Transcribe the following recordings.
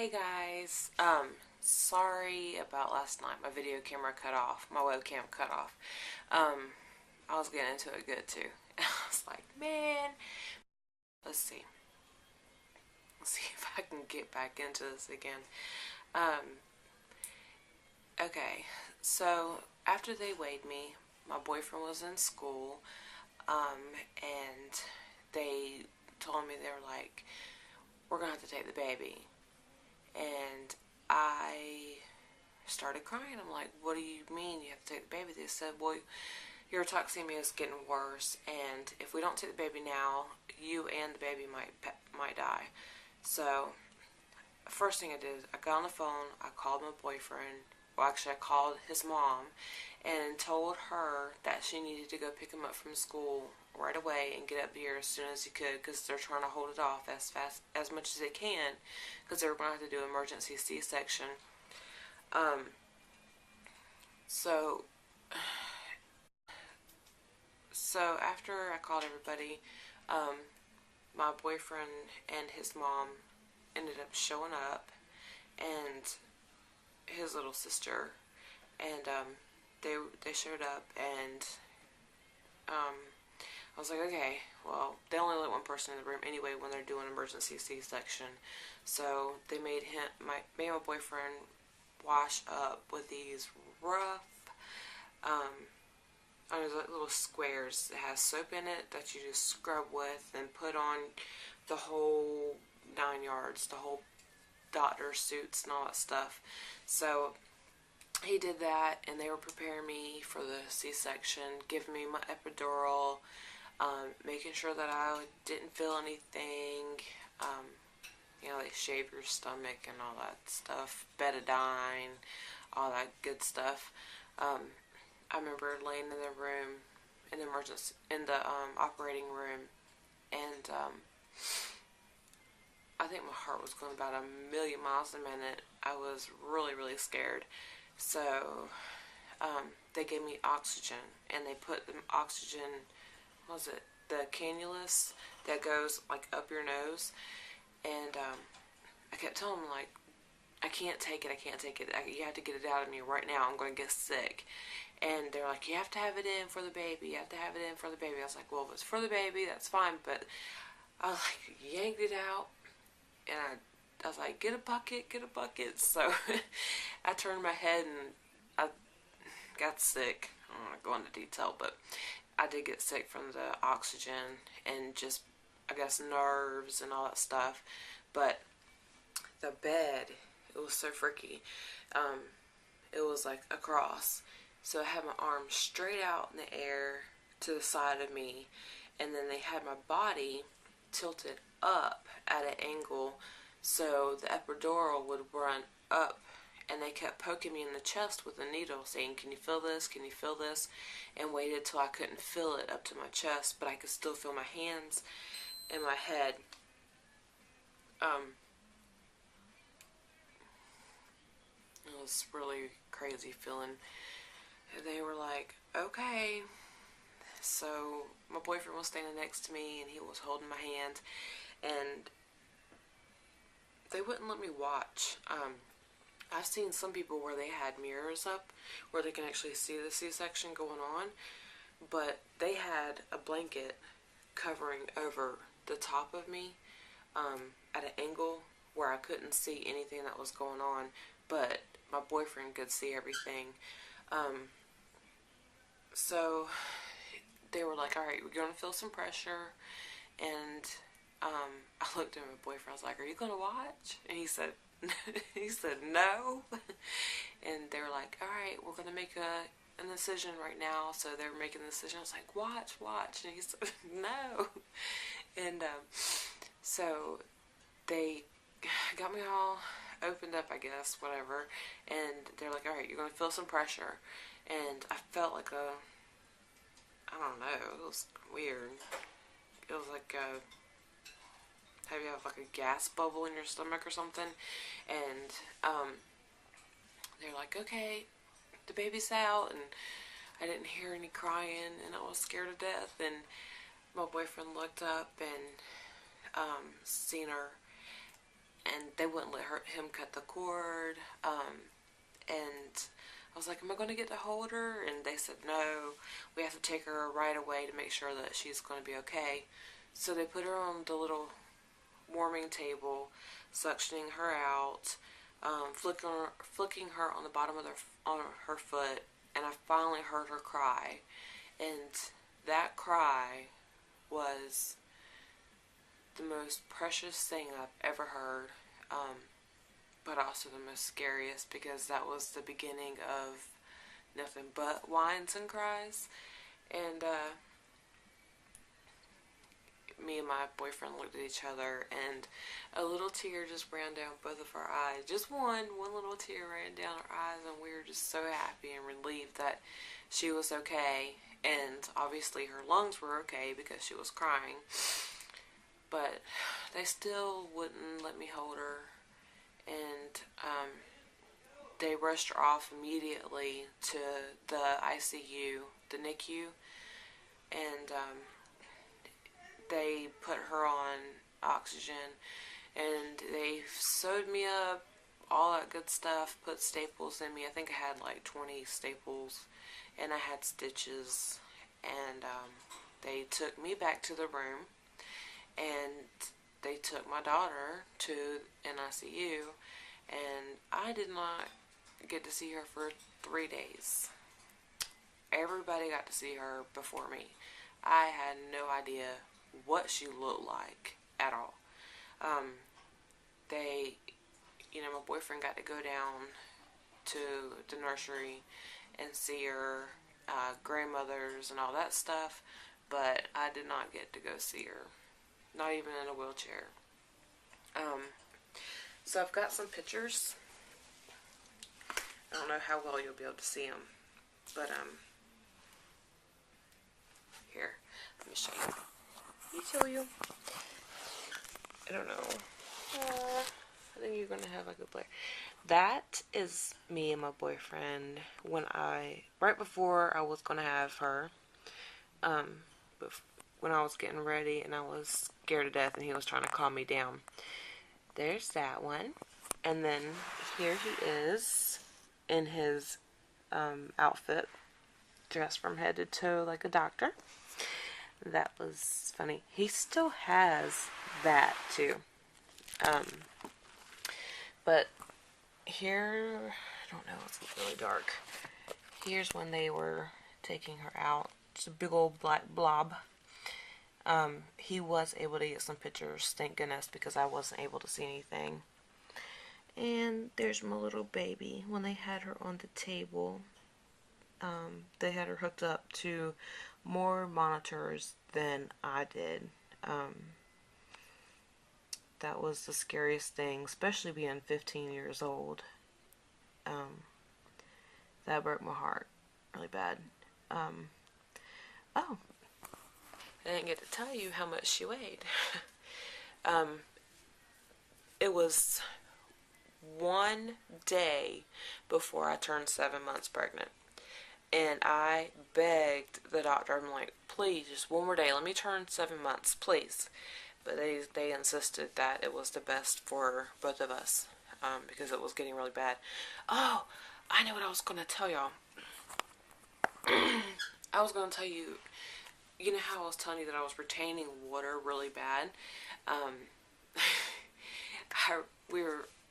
Hey guys, sorry about last night. My video camera cut off. My webcam cut off. Um, I was getting into it good too. I was like, man, let's see. Let's see if I can get back into this again. Um, okay, so after they weighed me, my boyfriend was in school, and they told me, they were like, we're gonna have to take the baby. And I started crying. I'm like, what do you mean you have to take the baby? They said, well, your toxemia is getting worse, and if we don't take the baby now, you and the baby might die. So, first thing I did, I got on the phone, I called my boyfriend, well, actually, I called his mom, and told her that she needed to go pick him up from school right away and get up here as soon as he could, because they're trying to hold it off as much as they can, because they were going to have to do an emergency C-section. Um, so So after I called everybody, um, my boyfriend and his mom ended up showing up, and his little sister, and they showed up, and um, I was like, okay, well, they only let one person in the room anyway when they're doing emergency C-section, so they made my boyfriend wash up with these rough um, there's like little squares that has soap in it that you just scrub with and put on the whole 9 yards, the whole doctor suits and all that stuff. So he did that, and they were preparing me for the C-section, giving me my epidural, making sure that I didn't feel anything. Um, they shave your stomach and all that stuff, betadine, all that good stuff. Um, I remember laying in the room, in the operating room, and I think my heart was going about 1,000,000 miles a minute. I was really, really scared. So they gave me oxygen, and they put the oxygen, what was it, the cannulas that goes like up your nose, and I kept telling them, like, I can't take it, I can't take it. You have to get it out of me right now. I'm going to get sick. And they're like, you have to have it in for the baby. You have to have it in for the baby. I was like, well, if it's for the baby, that's fine. But I was like, yanked it out. And I was like, get a bucket, get a bucket. So I turned my head and I got sick. I don't want to go into detail, but I did get sick from the oxygen and just, I guess, nerves and all that stuff. But the bed, it was so freaky. It was like a cross. So I had my arms straight out in the air to the side of me, and then they had my body tilted up at an angle so the epidural would run up, and they kept poking me in the chest with a needle saying, can you feel this, can you feel this, and waited till I couldn't feel it up to my chest, but I could still feel my hands and my head. It was really crazy feeling. They were like, okay. So my boyfriend was standing next to me, and he was holding my hand, and they wouldn't let me watch. I've seen some people where they had mirrors up where they can actually see the C-section going on, but they had a blanket covering over the top of me, at an angle where I couldn't see anything that was going on, but my boyfriend could see everything. So they were like, all right, we're going to feel some pressure. And I looked at my boyfriend. I was like, are you going to watch? And he said, no. And they were like, all right, we're going to make an incision right now. So they were making the incision. I was like, watch. And he said, no. And so they got me all opened up, I guess, whatever. And they're like, all right, you're going to feel some pressure. And I felt like I don't know, it was weird. It was like have you have like a gas bubble in your stomach or something. And they're like, okay, the baby's out. And I didn't hear any crying, and I was scared to death. And my boyfriend looked up and seen her, and they wouldn't let him cut the cord. And I was like, am I going to get to hold her? And they said, no, we have to take her right away to make sure that she's going to be okay. So they put her on the little warming table, suctioning her out, flicking her on the bottom of on her foot, and I finally heard her cry. And that cry was the most precious thing I've ever heard, but also the most scariest, because that was the beginning of nothing but whines and cries. And me and my boyfriend looked at each other, and a little tear just ran down both of our eyes. Just one little tear ran down our eyes, and we were just so happy and relieved that she was okay. And obviously her lungs were okay because she was crying, but they still wouldn't let me hold her. And they rushed her off immediately to the ICU, the NICU, and they put her on oxygen, and they sewed me up, all that good stuff, put staples in me. I think I had like 20 staples, and I had stitches, and they took me back to the room, and they took my daughter to an ICU, and I did not get to see her for 3 days. Everybody got to see her before me. I had no idea what she looked like at all. My boyfriend got to go down to the nursery and see her grandmothers and all that stuff, but I did not get to go see her, not even in a wheelchair. So I've got some pictures. I don't know how well you'll be able to see them, but here, let me show you. Let me show you. I don't know. I think you're gonna have a good play. That is me and my boyfriend right before I was gonna have her. When I was getting ready and I was scared to death and he was trying to calm me down. There's that one. And then here he is in his outfit, dressed from head to toe like a doctor. That was funny. He still has that too. But here, I don't know, it's really dark. Here's when they were taking her out. It's a big old black blob. He was able to get some pictures, thank goodness, because I wasn't able to see anything. And there's my little baby. When they had her on the table, they had her hooked up to more monitors than I did. That was the scariest thing, especially being 15 years old. That broke my heart really bad. Oh, I didn't get to tell you how much she weighed. It was one day before I turned 7 months pregnant. And I begged the doctor, I'm like, please, just one more day, let me turn 7 months, please. But they insisted that it was the best for both of us, because it was getting really bad. Oh, I know what I was going to tell y'all. I was going to tell you, you know how I was telling you that I was retaining water really bad?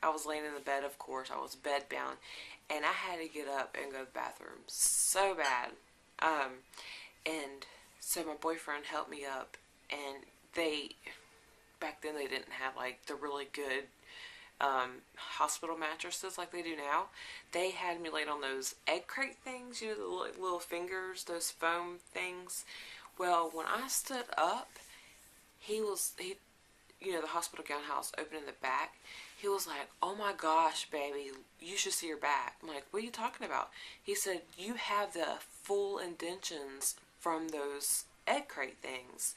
I was laying in the bed, of course. I was bedbound, and I had to get up and go to the bathroom so bad. And so my boyfriend helped me up, and back then they didn't have like the really good hospital mattresses like they do now. They had me laid on those egg crate things, you know, the little fingers, those foam things. Well, when I stood up, the hospital gown house opened in the back. He was like, oh my gosh, baby, you should see your back. I'm like, what are you talking about? He said, you have the full indentions from those egg crate things.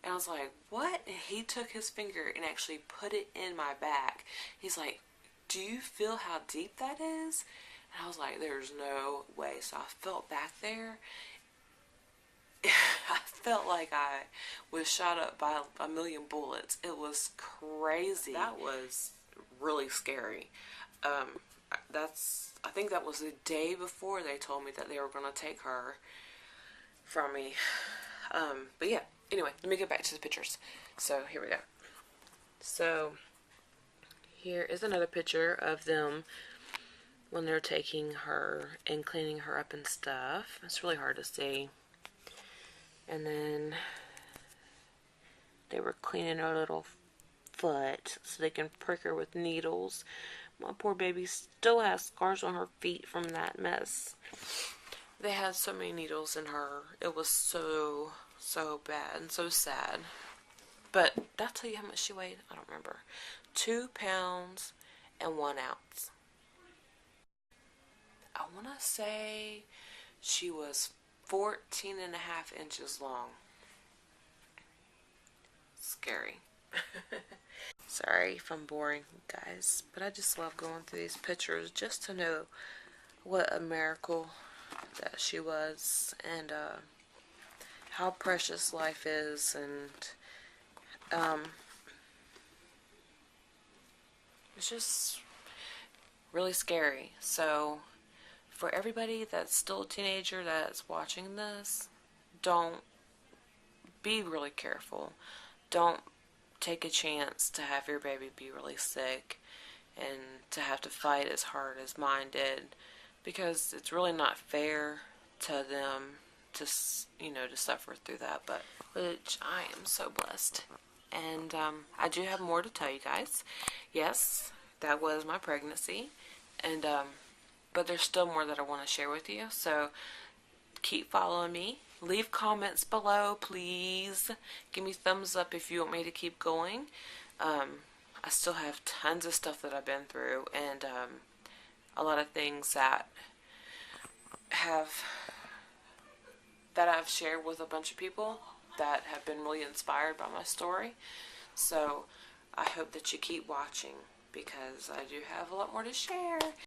And I was like, what? And he took his finger and actually put it in my back. He's like, do you feel how deep that is? And I was like, there's no way. So I felt back there. I felt like I was shot up by a million bullets. It was crazy. That was really scary. I think that was the day before they told me that they were going to take her from me. But yeah, anyway, let me get back to the pictures. So here we go. So here is another picture of them when they're taking her and cleaning her up and stuff. It's really hard to see. And then they were cleaning her little foot so they can prick her with needles. My poor baby still has scars on her feet from that mess. They had so many needles in her. It was so bad and so sad. But did I tell you how much she weighed? I don't remember. 2 pounds and 1 ounce. I want to say she was 14 and a half inches long. Scary. Sorry if I'm boring, guys, but I just love going through these pictures just to know what a miracle that she was, and how precious life is, and it's just really scary. So for everybody that's still a teenager that's watching this, don't be really careful. Don't take a chance to have your baby be really sick and to have to fight as hard as mine did, because it's really not fair to them to, to suffer through that, but which I am so blessed. And I do have more to tell you guys. Yes, that was my pregnancy, and but there's still more that I want to share with you, so keep following me. Leave comments below, please. Give me thumbs up if you want me to keep going. I still have tons of stuff that I've been through, and a lot of things that I've shared with a bunch of people that have been really inspired by my story. So I hope that you keep watching, because I do have a lot more to share.